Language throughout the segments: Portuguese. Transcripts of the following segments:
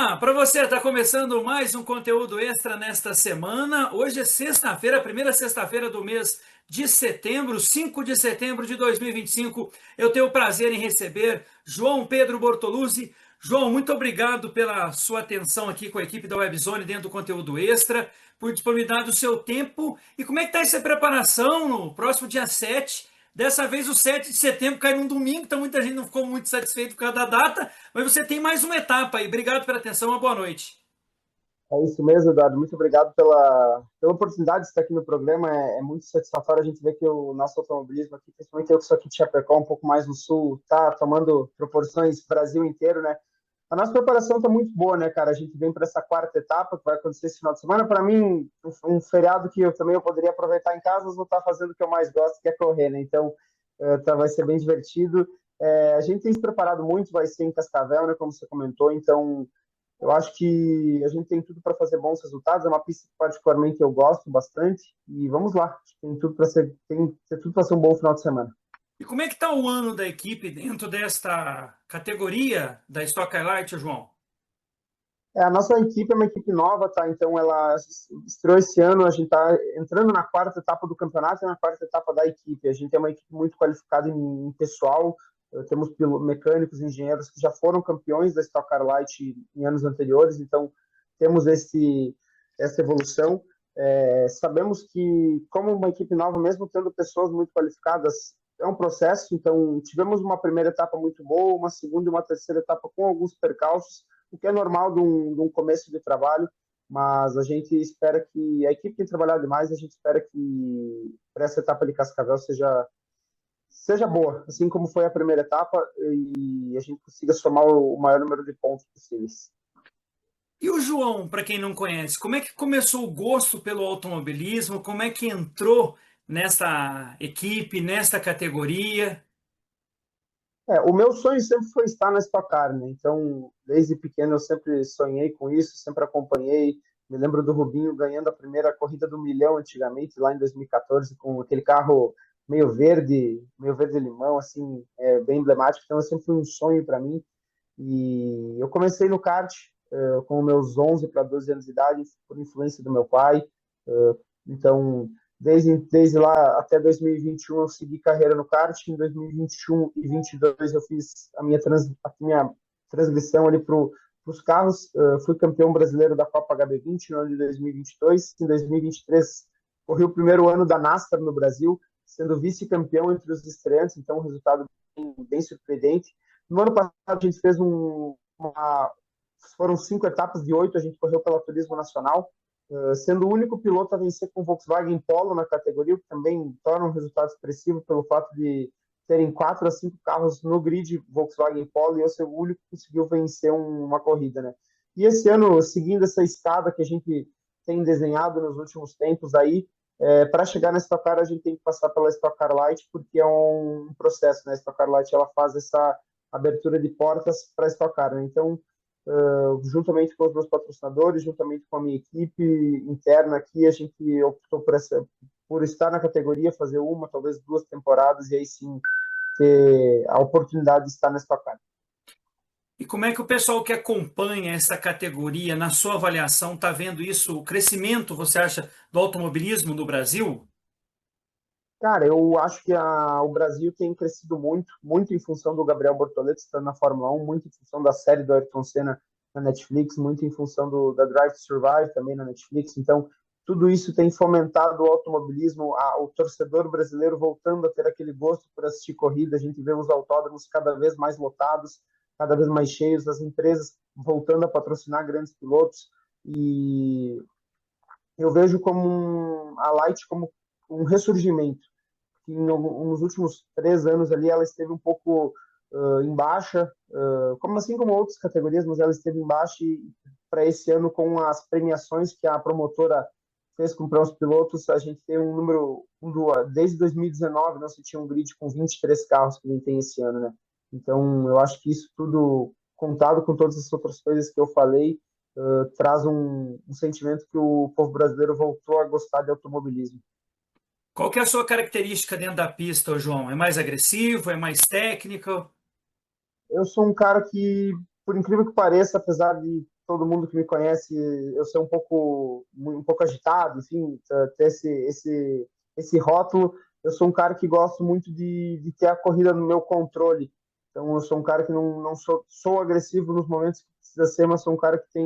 Olá, para você, está começando mais um conteúdo extra nesta semana. Hoje é sexta-feira, a primeira sexta-feira do mês de setembro, 5 de setembro de 2025. Eu tenho o prazer em receber João Pedro Bortoluzzi. João, muito obrigado pela sua atenção aqui com a equipe da Webzone dentro do conteúdo extra, por disponibilidade do seu tempo. E como é que está essa preparação no próximo dia 7? Dessa vez o 7 de setembro cai num domingo, então muita gente não ficou muito satisfeito por causa da data, mas você tem mais uma etapa aí. Obrigado pela atenção, uma boa noite. É isso mesmo, Eduardo. Muito obrigado pela oportunidade de estar aqui no programa. É muito satisfatório a gente ver que o nosso automobilismo aqui, principalmente eu que sou aqui de Chapecó, um pouco mais no sul, está tomando proporções Brasil inteiro, né? A nossa preparação está muito boa, né, cara? A gente vem para essa quarta etapa que vai acontecer esse final de semana. Para mim, um feriado que eu poderia aproveitar em casa, mas vou estar fazendo o que eu mais gosto, que é correr, né? Então, vai ser bem divertido. A gente tem se preparado muito, vai ser em Cascavel, né, como você comentou. Então, eu acho que a gente tem tudo para fazer bons resultados. É uma pista que particularmente eu gosto bastante e vamos lá. Tem tudo para ser, tem tudo para ser um bom final de semana. E como é que está o ano da equipe dentro desta categoria da Stock Light, João? A nossa equipe é uma equipe nova, tá? Então ela estreou esse ano. A gente está entrando na quarta etapa do campeonato e na quarta etapa da equipe. A gente é uma equipe muito qualificada em pessoal. Temos mecânicos, engenheiros que já foram campeões da Stock Car Light em anos anteriores. Então temos essa evolução. Sabemos que, como uma equipe nova, mesmo tendo pessoas muito qualificadas, é um processo. Então tivemos uma primeira etapa muito boa, uma segunda e uma terceira etapa com alguns percalços, o que é normal de um começo de trabalho, mas a gente espera que a equipe tem trabalhado demais, a gente espera que para essa etapa de Cascavel seja boa, assim como foi a primeira etapa, e a gente consiga somar o maior número de pontos possíveis. E o João, para quem não conhece, como é que começou o gosto pelo automobilismo? Como é que entrou nesta equipe, nesta categoria? O meu sonho sempre foi estar na Stock Car, né? Então, desde pequeno eu sempre sonhei com isso, sempre acompanhei. Me lembro do Rubinho ganhando a primeira corrida do milhão antigamente, lá em 2014, com aquele carro meio verde limão, assim, bem emblemático. Então, sempre foi um sonho para mim. E eu comecei no kart com meus 11 para 12 anos de idade, por influência do meu pai. Então, desde lá até 2021 eu segui carreira no kart. Em 2021 e 2022 eu fiz a minha transmissão ali para os carros. Fui campeão brasileiro da Copa HB20 no ano de 2022. Em 2023 corri o primeiro ano da NASCAR no Brasil, sendo vice-campeão entre os estreantes, então um resultado bem surpreendente. No ano passado a gente fez foram 5 etapas de 8, a gente correu pela Turismo Nacional, sendo o único piloto a vencer com o Volkswagen Polo na categoria, o que também torna um resultado expressivo pelo fato de terem 4 a 5 carros no grid Volkswagen Polo e eu ser o único que conseguiu vencer uma corrida, né? E esse ano, seguindo essa escada que a gente tem desenhado nos últimos tempos aí, para chegar na Stock Car a gente tem que passar pela Stock Car Light, porque é um processo, né? A Stock Car Light ela faz essa abertura de portas para a Stock Car, né? Então, juntamente com os meus patrocinadores, juntamente com a minha equipe interna aqui, a gente optou por estar na categoria, fazer uma, talvez 2 temporadas, e aí sim ter a oportunidade de estar na Stock Car. E como é que o pessoal que acompanha essa categoria, na sua avaliação, está vendo isso, o crescimento, você acha, do automobilismo no Brasil? Cara, eu acho que o Brasil tem crescido muito, muito em função do Gabriel Bortoleto estando na Fórmula 1, muito em função da série do Ayrton Senna na Netflix, muito em função da Drive to Survive também na Netflix. Então, tudo isso tem fomentado o automobilismo, o torcedor brasileiro voltando a ter aquele gosto por assistir corrida. A gente vê os autódromos cada vez mais lotados, cada vez mais cheios, as empresas voltando a patrocinar grandes pilotos. E eu vejo a Light como um ressurgimento que nos últimos 3 anos ali ela esteve um pouco em baixa, como assim como outras categorias, mas ela esteve em baixa e para esse ano com as premiações que a promotora fez com os pilotos, a gente tem um número, desde 2019 não se tinha um grid com 23 carros que a gente tem esse ano, né? Então eu acho que isso tudo, contado com todas as outras coisas que eu falei, traz um sentimento que o povo brasileiro voltou a gostar de automobilismo. Qual que é a sua característica dentro da pista, ô João? É mais agressivo, é mais técnico? Eu sou um cara que, por incrível que pareça, apesar de todo mundo que me conhece, eu ser um pouco agitado, enfim, ter esse rótulo. Eu sou um cara que gosto muito de ter a corrida no meu controle. Então, eu sou um cara que não sou agressivo nos momentos que precisa ser, mas sou um cara que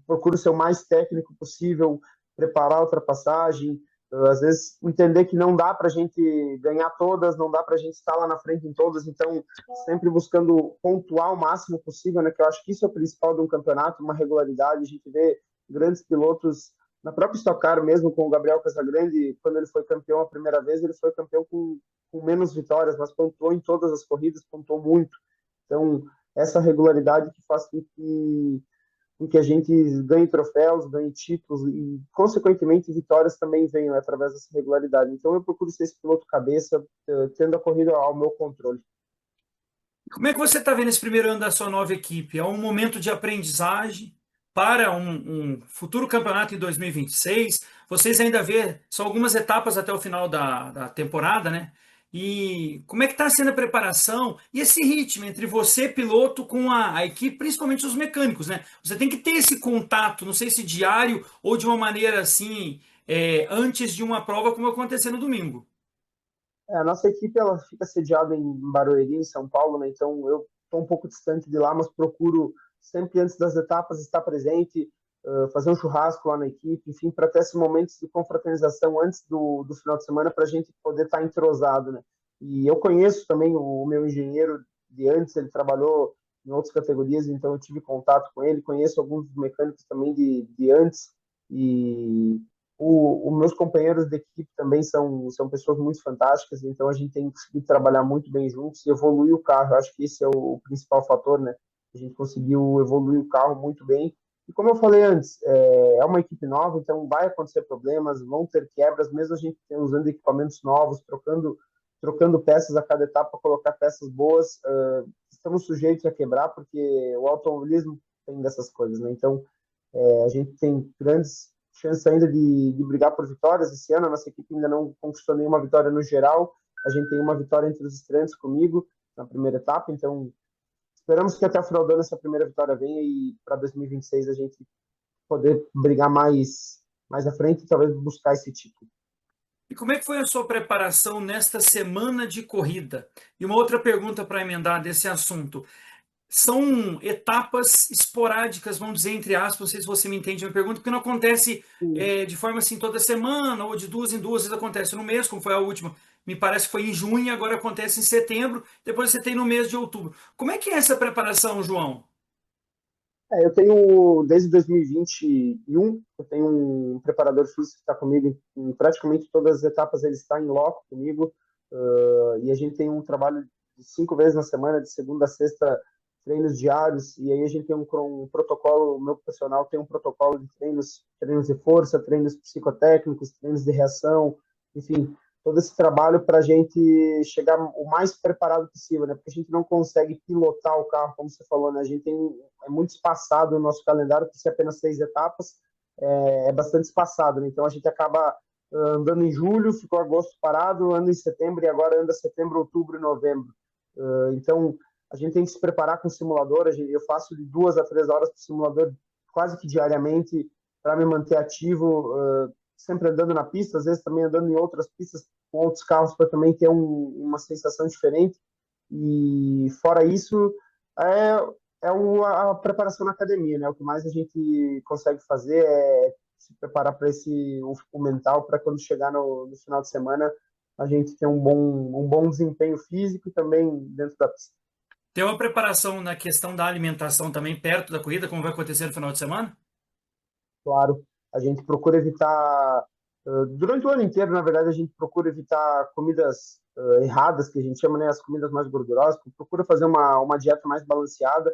procuro ser o mais técnico possível, preparar a ultrapassagem, às vezes entender que não dá para a gente ganhar todas, não dá para a gente estar lá na frente em todas, então sempre buscando pontuar o máximo possível, né? Que eu acho que isso é o principal de um campeonato, uma regularidade. A gente vê grandes pilotos na própria Stock Car mesmo, com o Gabriel Casagrande, quando ele foi campeão a primeira vez, ele foi campeão com menos vitórias, mas pontuou em todas as corridas, pontuou muito. Então, essa regularidade que faz com que a gente ganhe troféus, ganhe títulos e, consequentemente, vitórias também venham através dessa regularidade. Então, eu procuro ser esse piloto cabeça, tendo a corrida ao meu controle. Como é que você está vendo esse primeiro ano da sua nova equipe? É um momento de aprendizagem para um futuro campeonato em 2026? Vocês ainda vê, são algumas etapas até o final da temporada, né? E como é que está sendo a preparação e esse ritmo entre você, piloto, com a equipe, principalmente os mecânicos, né? Você tem que ter esse contato, não sei se diário ou de uma maneira assim, antes de uma prova, como aconteceu no domingo. A nossa equipe ela fica sediada em Barueri, em São Paulo, né? Então eu estou um pouco distante de lá, mas procuro sempre antes das etapas estar presente, fazer um churrasco lá na equipe, enfim, para ter esses momentos de confraternização antes do final de semana para a gente poder estar entrosado, né? E eu conheço também o meu engenheiro de antes, ele trabalhou em outras categorias, então eu tive contato com ele, conheço alguns dos mecânicos também de antes e os meus companheiros de equipe também são pessoas muito fantásticas, então a gente tem conseguido trabalhar muito bem juntos e evoluir o carro. Eu acho que esse é o principal fator, né? A gente conseguiu evoluir o carro muito bem. E como eu falei antes, é uma equipe nova, então vai acontecer problemas, vão ter quebras, mesmo a gente usando equipamentos novos, trocando peças a cada etapa para colocar peças boas, estamos sujeitos a quebrar, porque o automobilismo tem dessas coisas, né? Então, a gente tem grandes chances ainda de brigar por vitórias esse ano. A nossa equipe ainda não conquistou nenhuma vitória no geral. A gente tem uma vitória entre os estreantes comigo na primeira etapa, então esperamos que até o final do ano essa primeira vitória venha e para 2026 a gente poder brigar mais à frente e talvez buscar esse título. E como é que foi a sua preparação nesta semana de corrida? E uma outra pergunta para emendar desse assunto. São etapas esporádicas, vamos dizer, entre aspas, não sei se você me entende a minha pergunta, porque não acontece de forma assim toda semana, ou de duas em duas, vezes acontece no mês, como foi a última, me parece que foi em junho, e agora acontece em setembro, depois você tem no mês de outubro. Como é que é essa preparação, João? Eu tenho, desde 2021, eu tenho um preparador físico que está comigo em praticamente todas as etapas, ele está em loco comigo, e a gente tem um trabalho de 5 vezes na semana, de segunda a sexta, treinos diários, e aí a gente tem um protocolo, o meu profissional tem um protocolo de treinos de força, treinos psicotécnicos, treinos de reação, enfim, todo esse trabalho para a gente chegar o mais preparado possível, né? Porque a gente não consegue pilotar o carro, como você falou, né? A gente é muito espaçado o nosso calendário, por ser apenas 6 etapas, é bastante espaçado, né? Então a gente acaba andando em julho, ficou agosto parado, anda em setembro e agora anda setembro, outubro e novembro. Então a gente tem que se preparar com o simulador. Eu faço de 2 a 3 horas para o simulador quase que diariamente para me manter ativo, sempre andando na pista, às vezes também andando em outras pistas com outros carros para também ter uma sensação diferente. E fora isso, é, a preparação na academia, né? O que mais a gente consegue fazer é se preparar para o mental, para quando chegar no final de semana a gente ter um bom desempenho físico e também dentro da pista. Tem uma preparação na questão da alimentação também perto da corrida, como vai acontecer no final de semana? Claro, a gente procura evitar, durante o ano inteiro, na verdade, a gente procura evitar comidas erradas, que a gente chama, né, as comidas mais gordurosas, procura fazer uma dieta mais balanceada,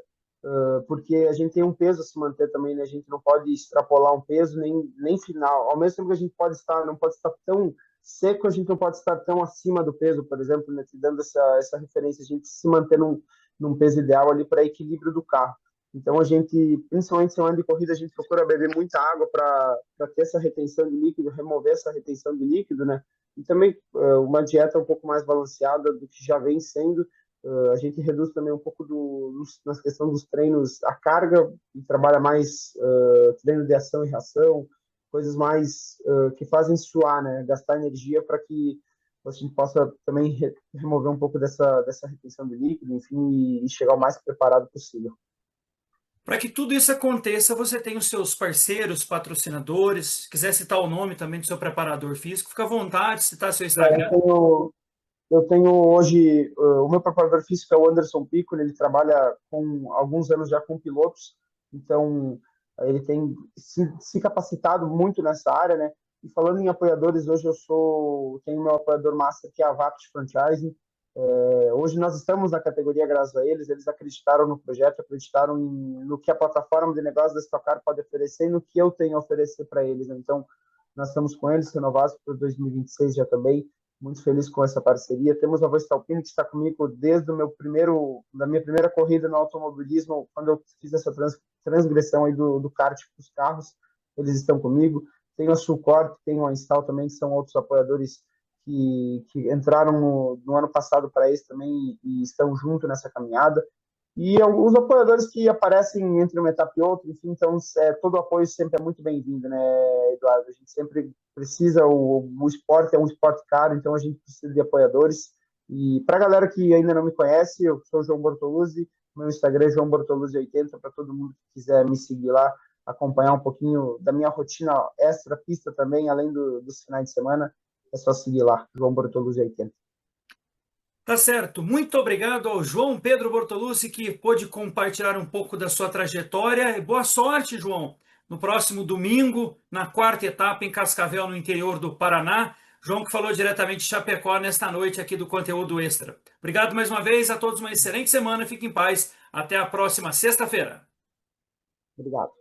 porque a gente tem um peso a se manter também, né, a gente não pode extrapolar um peso nem final, ao mesmo tempo que a gente não pode estar tão seco, a gente não pode estar tão acima do peso, por exemplo, né, te dando essa referência, a gente se manter num peso ideal ali para equilíbrio do carro. Então, a gente, principalmente em semana de corrida, a gente procura beber muita água para ter essa retenção de líquido, remover essa retenção de líquido, né? E também uma dieta um pouco mais balanceada do que já vem sendo, A gente reduz também um pouco na questão dos treinos, a carga, e trabalha mais treino de ação e reação, coisas mais que fazem suar, né? Gastar energia para que a gente possa também remover um pouco dessa retenção de líquido, enfim, e chegar o mais preparado possível. Para que tudo isso aconteça, você tem os seus parceiros, patrocinadores. Se quiser citar o nome também do seu preparador físico, fica à vontade, citar seu É, Instagram. eu tenho hoje, o meu preparador físico é o Anderson Piccoli, ele trabalha com alguns anos já com pilotos, então ele tem se capacitado muito nessa área, né? E falando em apoiadores, hoje tenho meu apoiador master que é a Vapt Franchising. Hoje nós estamos na categoria graças a eles acreditaram no projeto, acreditaram no que a plataforma de negócios da Stock Car pode oferecer e no que eu tenho a oferecer para eles, né? Então nós estamos com eles renovados para 2026 já também. Muito feliz com essa parceria. Temos a Voestalpine, que está comigo desde da minha primeira corrida no automobilismo, quando eu fiz essa transgressão aí do kart para os carros, eles estão comigo. Tenho a Sulcor, tenho a Install também, que são outros apoiadores que entraram no ano passado para esse também e estão junto nessa caminhada. E alguns apoiadores que aparecem entre uma etapa e outra, enfim, então todo apoio sempre é muito bem-vindo, né, Eduardo? A gente sempre precisa, o esporte é um esporte caro, então a gente precisa de apoiadores. E para a galera que ainda não me conhece, eu sou o João Bortoluzzi, meu Instagram é João Bortoluzzi80, para todo mundo que quiser me seguir lá, acompanhar um pouquinho da minha rotina extra pista também, além dos finais de semana, é só seguir lá, João Bortoluzzi80. Tá certo. Muito obrigado ao João Pedro Bortolucci, que pôde compartilhar um pouco da sua trajetória. E boa sorte, João, no próximo domingo, na quarta etapa em Cascavel, no interior do Paraná. João que falou diretamente de Chapecó nesta noite aqui do Conteúdo Extra. Obrigado mais uma vez, a todos uma excelente semana, fiquem em paz. Até a próxima sexta-feira. Obrigado.